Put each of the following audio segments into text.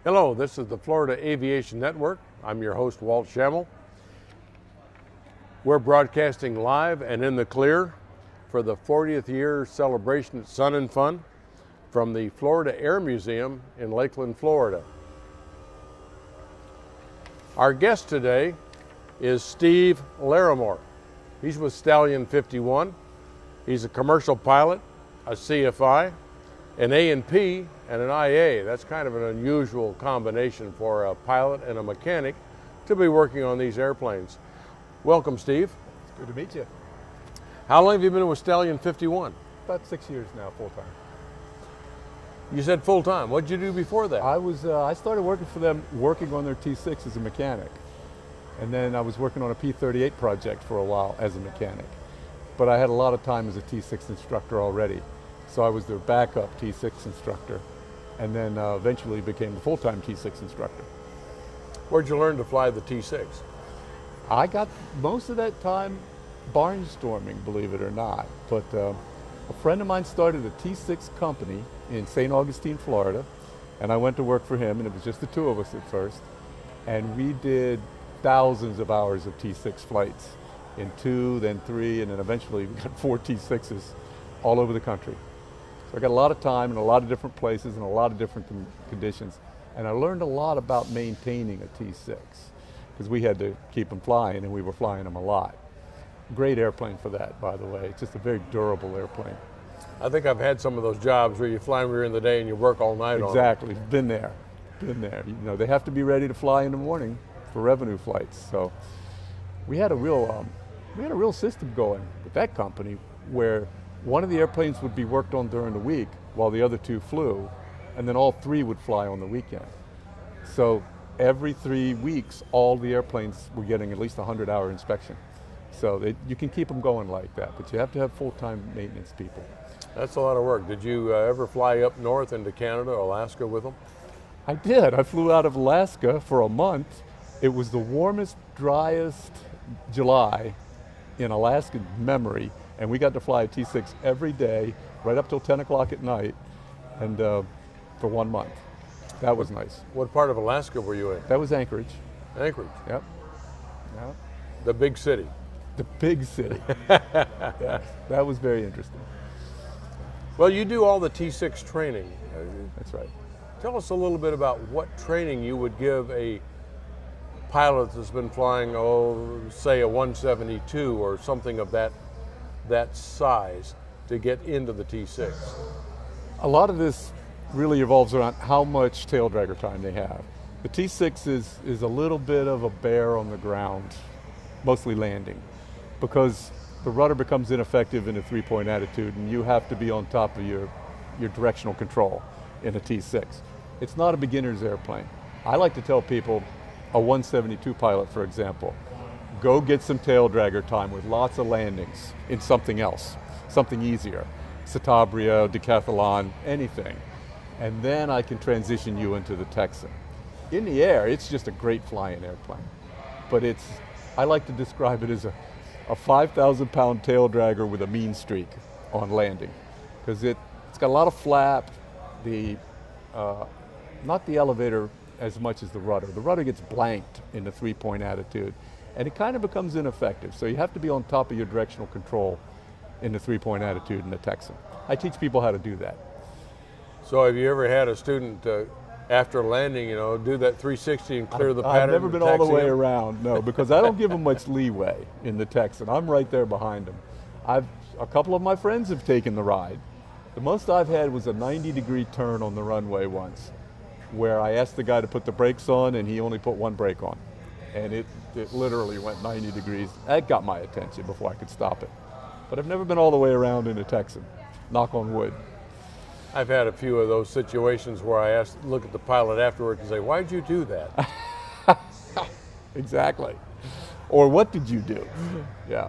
Hello, this is the Florida Aviation Network. I'm your host, Walt Schemmel. We're broadcasting live and in the clear for the 40th year celebration at Sun and Fun from the Florida Air Museum in Lakeland, Florida. Our guest today is Steve Larmore. He's with Stallion 51. He's a commercial pilot, a CFI, an A&P, and an IA. That's kind of an unusual combination for a pilot and a mechanic to be working on these airplanes. Welcome, Steve. It's good to meet you. How long have you been with Stallion 51? About 6 years now, full time. You said full time. What did you do before that? I started working for them, working on their T6 as a mechanic. And then I was working on a P-38 project for a while as a mechanic. But I had a lot of time as a T6 instructor already. So I was their backup T6 instructor, and then eventually became the full-time T6 instructor. Where'd you learn to fly the T6? I got most of that time barnstorming, believe it or not. But a friend of mine started a T6 company in St. Augustine, Florida, and I went to work for him, and it was just the two of us at first. And we did thousands of hours of T6 flights in 2, then 3, and then eventually we got 4 T6s all over the country. So I got a lot of time in a lot of different places and a lot of different conditions. And I learned a lot about maintaining a T6 because we had to keep them flying, and we were flying them a lot. Great airplane for that, by the way. It's just a very durable airplane. I think I've had some of those jobs where you fly them during the day and you work all night on them. Exactly, been there. You know, they have to be ready to fly in the morning for revenue flights. So we had a real system going with that company where one of the airplanes would be worked on during the week while the other 2 flew, and then all 3 would fly on the weekend. So every 3 weeks, all the airplanes were getting at least a 100-hour inspection. So you can keep them going like that, but you have to have full-time maintenance people. That's a lot of work. Did you ever fly up north into Canada, Alaska with them? I did. I flew out of Alaska for a month. It was the warmest, driest July in Alaskan memory, and we got to fly a T6 every day, right up till 10 o'clock at night, and for 1 month. That was nice. What part of Alaska were you in? That was Anchorage. Anchorage? Yep. Yep. The big city? The big city. Yes, that was very interesting. Well, you do all the T6 training. That's right. Tell us a little bit about what training you would give a pilot that's been flying, say a 172 or something of that size to get into the T6. A lot of this really revolves around how much tail dragger time they have. The T6 is a little bit of a bear on the ground, mostly landing, because the rudder becomes ineffective in a 3-point attitude, and you have to be on top of your directional control in a T6. It's not a beginner's airplane. I like to tell people, a 172 pilot, for example, go get some tail dragger time with lots of landings in something else, something easier, Citabria, Decathlon, anything. And then I can transition you into the Texan. In the air, it's just a great flying airplane. But I like to describe it as a 5,000-pound tail dragger with a mean streak on landing, because it's got a lot of flap, not the elevator as much as the rudder. The rudder gets blanked in the 3-point attitude, and it kind of becomes ineffective. So you have to be on top of your directional control in the 3-point attitude in the Texan. I teach people how to do that. So have you ever had a student, after landing, do that 360 and clear the pattern? I've never been all the way around, no, because I don't give them much leeway in the Texan. I'm right there behind them. A couple of my friends have taken the ride. The most I've had was a 90-degree turn on the runway once, where I asked the guy to put the brakes on, and he only put 1 brake on. And it literally went 90 degrees. That got my attention before I could stop it. But I've never been all the way around in a Texan, knock on wood. I've had a few of those situations where I look at the pilot afterwards and say, why'd you do that? Exactly. Or what did you do? Yeah.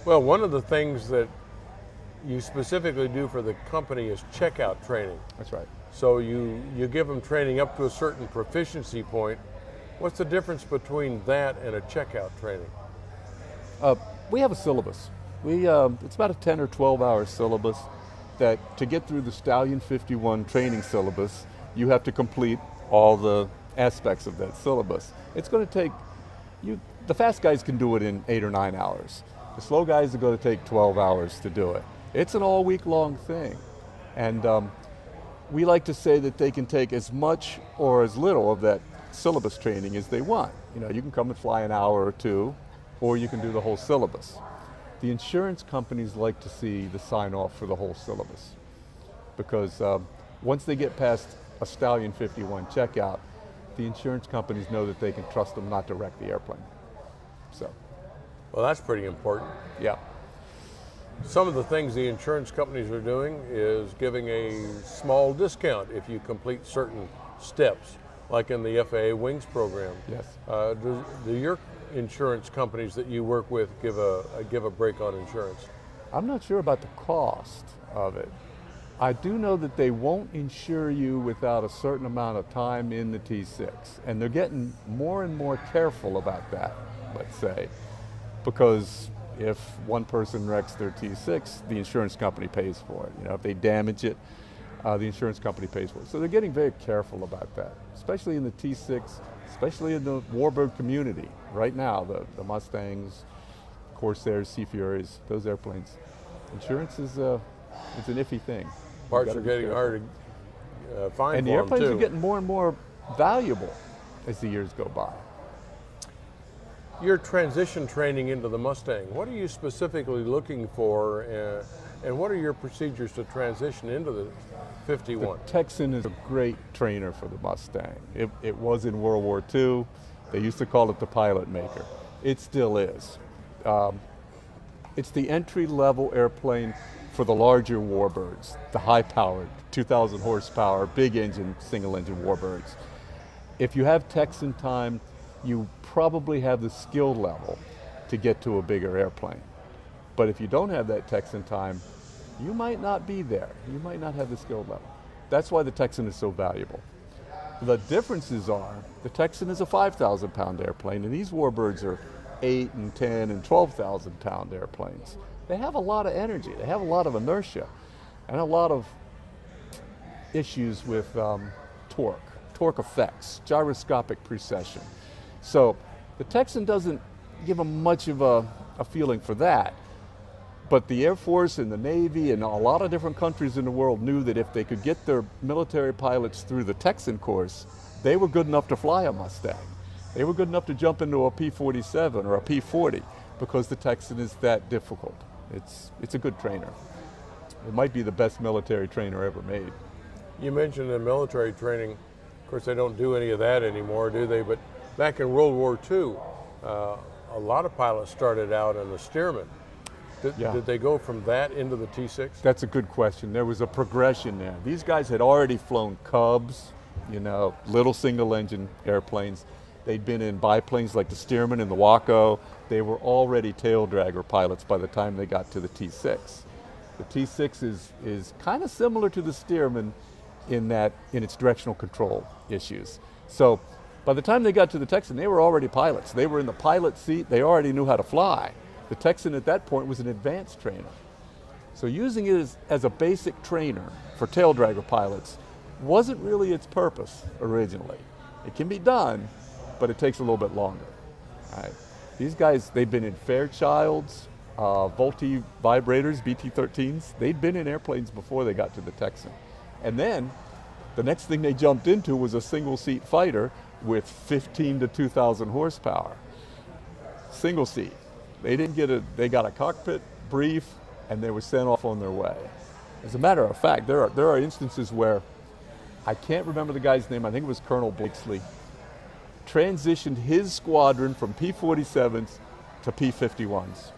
Well, one of the things that you specifically do for the company is checkout training. That's right. So you give them training up to a certain proficiency point. What's the difference between that and a checkout training? We have a syllabus. It's about a 10 or 12 hour syllabus that to get through the Stallion 51 training syllabus, you have to complete all the aspects of that syllabus. It's going to take the fast guys can do it in 8 or 9 hours. The slow guys are going to take 12 hours to do it. It's an all week long thing. And we like to say that they can take as much or as little of that syllabus training as they want. You know, you can come and fly an hour or two, or you can do the whole syllabus. The insurance companies like to see the sign off for the whole syllabus, because once they get past a Stallion 51 checkout, the insurance companies know that they can trust them not to wreck the airplane. So, Well, that's pretty important. yeah. Some of the things the insurance companies are doing is giving a small discount if you complete certain steps, like in the FAA Wings program. Yes. Do your insurance companies that you work with give a break on insurance? I'm not sure about the cost of it. I do know that they won't insure you without a certain amount of time in the T6, and they're getting more and more careful about that, let's say, because if one person wrecks their T6, the insurance company pays for it. You know, if they damage it, the insurance company pays for it. So they're getting very careful about that, especially in the T6, especially in the warbird community. Right now, the Mustangs, Corsairs, Sea Furies, those airplanes, insurance is it's an iffy thing. Parts are getting hard to find and the for airplanes them too. are getting more and more valuable as the years go by. Your transition training into the Mustang, what are you specifically looking for, and what are your procedures to transition into the 51? The Texan is a great trainer for the Mustang. It was in World War II. They used to call it the pilot maker. It still is. It's the entry-level airplane for the larger warbirds, the high-powered, 2,000 horsepower, big engine, single-engine warbirds. If you have Texan time, you probably have the skill level to get to a bigger airplane. But if you don't have that Texan time, you might not be there. You might not have the skill level. That's why the Texan is so valuable. The differences are, the Texan is a 5,000 pound airplane, and these warbirds are 8 and 10 and 12,000 pound airplanes. They have a lot of energy, they have a lot of inertia, and a lot of issues with torque effects, gyroscopic precession. So the Texan doesn't give them much of a feeling for that. But the Air Force and the Navy and a lot of different countries in the world knew that if they could get their military pilots through the Texan course, they were good enough to fly a Mustang. They were good enough to jump into a P-47 or a P-40 because the Texan is that difficult. It's a good trainer. It might be the best military trainer ever made. You mentioned the military training. Of course, they don't do any of that anymore, do they? But back in World War II, a lot of pilots started out in the Stearman. Did they go from that into the T6? That's a good question. There was a progression there. These guys had already flown Cubs, you know, little single-engine airplanes. They'd been in biplanes like the Stearman and the Waco. They were already tail dragger pilots by the time they got to the T6. The T6 is kind of similar to the Stearman in its directional control issues. So by the time they got to the Texan, they were already pilots. They were in the pilot seat. They already knew how to fly. The Texan at that point was an advanced trainer. So using it as a basic trainer for tail dragger pilots wasn't really its purpose originally. It can be done, but it takes a little bit longer. All right. These guys, they've been in Fairchilds, Vultee vibrators, BT-13s. They'd been in airplanes before they got to the Texan. And then the next thing they jumped into was a single seat fighter with 15 to 2,000 horsepower. Single seat. They got a cockpit brief and they were sent off on their way. As a matter of fact, there are instances where, I can't remember the guy's name, I think it was Colonel Blakesley, transitioned his squadron from P-47s to P-51s,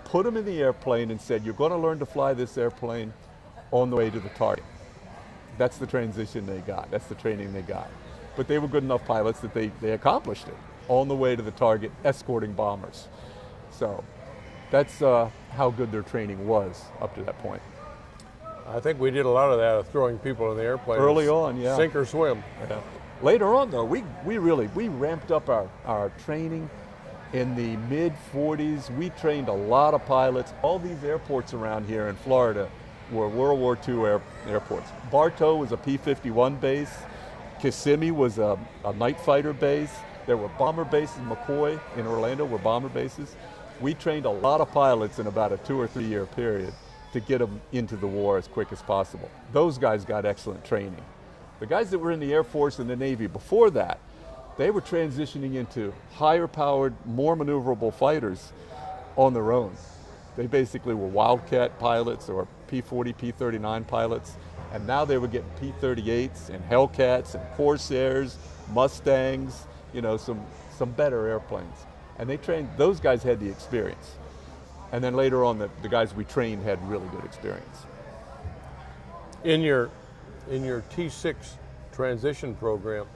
put them in the airplane and said, you're going to learn to fly this airplane on the way to the target. That's the transition they got, that's the training they got. But they were good enough pilots that they accomplished it on the way to the target, escorting bombers. So that's how good their training was up to that point. I think we did a lot of that, of throwing people in the airplane. Early on, yeah. Sink or swim. Yeah. Later on, though, we ramped up our training in the mid-40s. We trained a lot of pilots. All these airports around here in Florida were World War II airports. Bartow was a P-51 base. Kissimmee was a night fighter base. There were bomber bases, McCoy in Orlando were bomber bases. We trained a lot of pilots in about a 2 or 3 year period to get them into the war as quick as possible. Those guys got excellent training. The guys that were in the Air Force and the Navy before that, they were transitioning into higher powered, more maneuverable fighters on their own. They basically were Wildcat pilots or P-40, P-39 pilots, and now they were getting P-38s and Hellcats and Corsairs, Mustangs, you know, some better airplanes. And they trained, those guys had the experience. And then later on, the guys we trained had really good experience. In your T6 transition program,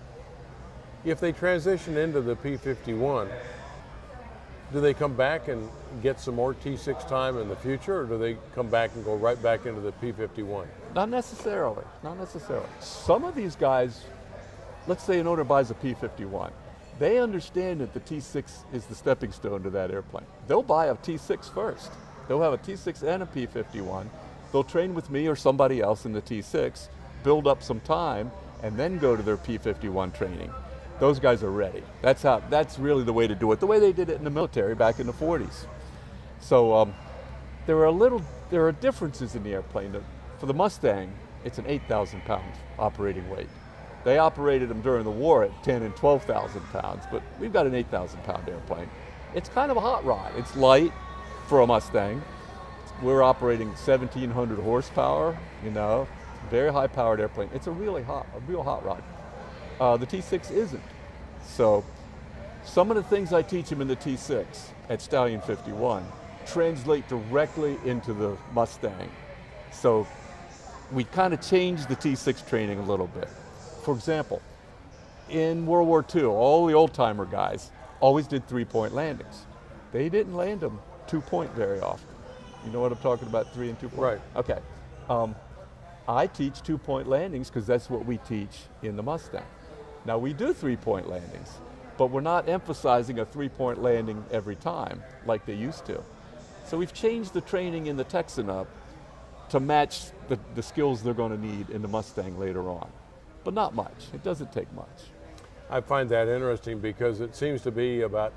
if they transition into the P-51, do they come back and get some more T6 time in the future, or do they come back and go right back into the P-51? Not necessarily, not necessarily. Some of these guys, let's say an owner buys a P-51, they understand that the T6 is the stepping stone to that airplane. They'll buy a T6 first. They'll have a T6 and a P-51. They'll train with me or somebody else in the T6, build up some time, and then go to their P-51 training. Those guys are ready. That's really the way to do it, the way they did it in the military back in the 40s. So there are differences in the airplane. For the Mustang, it's an 8,000 pound operating weight. They operated them during the war at 10 and 12,000 pounds, but we've got an 8,000 pound airplane. It's kind of a hot rod. It's light for a Mustang. We're operating 1,700 horsepower, you know, very high powered airplane. It's a real hot rod. The T6 isn't. So some of the things I teach them in the T6 at Stallion 51 translate directly into the Mustang. So we kind of changed the T6 training a little bit. For example, in World War II, all the old-timer guys always did 3-point landings. They didn't land them 2-point very often. You know what I'm talking about, 3 and 2 point? Right. Okay. I teach 2-point landings because that's what we teach in the Mustang. Now we do 3-point landings, but we're not emphasizing a 3-point landing every time like they used to. So we've changed the training in the Texan up to match the skills they're going to need in the Mustang later on. But not much. It doesn't take much. I find that interesting because it seems to be about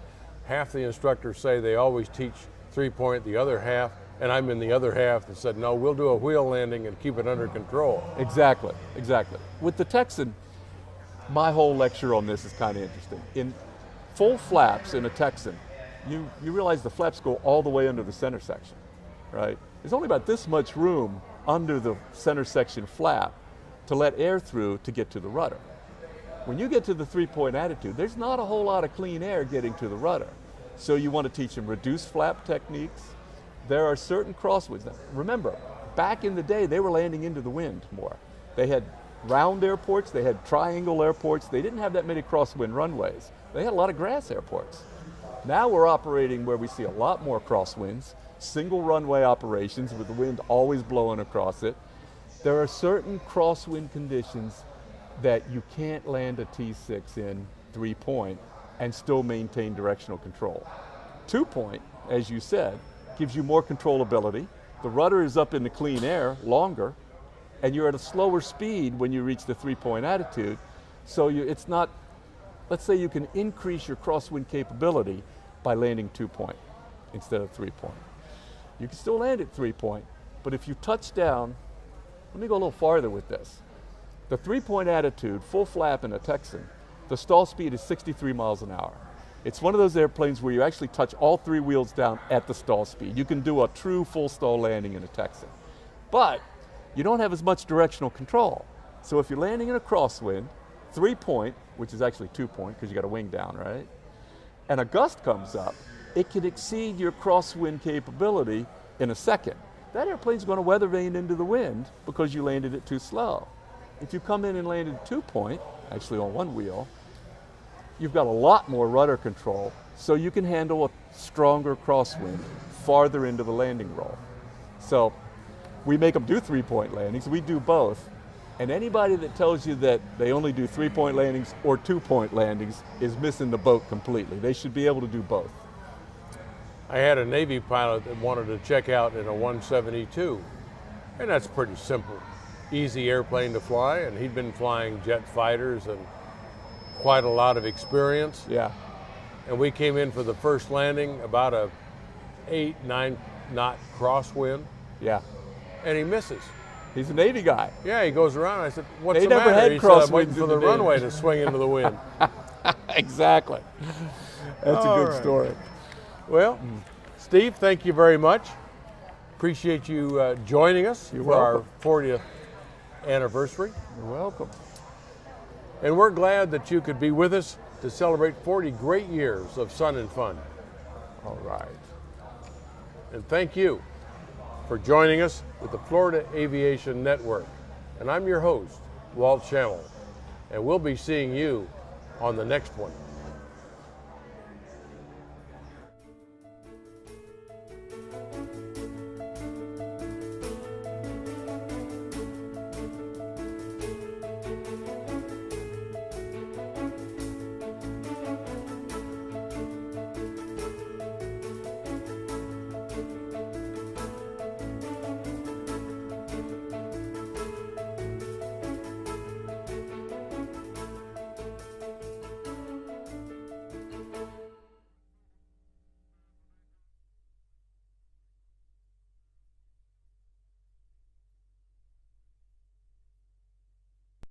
half the instructors say they always teach 3-point, the other half, and I'm in the other half that said, no, we'll do a wheel landing and keep it under control. Exactly, exactly. With the Texan, my whole lecture on this is kind of interesting. In full flaps in a Texan, you realize the flaps go all the way under the center section, right? There's only about this much room under the center section flap to let air through to get to the rudder. When you get to the 3-point attitude, there's not a whole lot of clean air getting to the rudder. So you want to teach them reduced flap techniques. There are certain crosswinds. Now, remember, back in the day, they were landing into the wind more. They had round airports, they had triangle airports. They didn't have that many crosswind runways. They had a lot of grass airports. Now we're operating where we see a lot more crosswinds, single runway operations with the wind always blowing across it. There are certain crosswind conditions that you can't land a T6 in 3-point and still maintain directional control. 2-point, as you said, gives you more controllability. The rudder is up in the clean air longer, and you're at a slower speed when you reach the 3-point attitude. So it's not, let's say you can increase your crosswind capability by landing 2-point instead of 3-point. You can still land at 3-point, but if you touch down, let me go a little farther with this. The 3-point attitude, full flap in a Texan, the stall speed is 63 miles an hour. It's one of those airplanes where you actually touch all 3 wheels down at the stall speed. You can do a true full stall landing in a Texan. But you don't have as much directional control. So if you're landing in a crosswind, 3-point, which is actually 2-point because you got a wing down, right? And a gust comes up, it can exceed your crosswind capability in a second. That airplane's going to weather vane into the wind because you landed it too slow. If you come in and landed 2-point, actually on 1 wheel, you've got a lot more rudder control, so you can handle a stronger crosswind farther into the landing roll. So we make them do 3-point landings. We do both. And anybody that tells you that they only do 3-point landings or 2-point landings is missing the boat completely. They should be able to do both. I had a Navy pilot that wanted to check out in a 172, and that's pretty simple. easy airplane to fly, and he'd been flying jet fighters and quite a lot of experience. Yeah. And we came in for the first landing, about a 8-9 knot crosswind, Yeah. and he misses. He's a Navy guy. Yeah, he goes around. I said, "What's They the never matter?" had He said, "I'm waiting crosswinds for in the the runway Navy." to swing into the wind." Exactly. That's All a good right. story. Well, Steve, thank you very much. Appreciate you joining us You're for welcome. our 40th anniversary. You're welcome. And we're glad that you could be with us to celebrate 40 great years of sun and fun. All right. And thank you for joining us with the Florida Aviation Network. And I'm your host, Walt Schammel. And we'll be seeing you on the next one.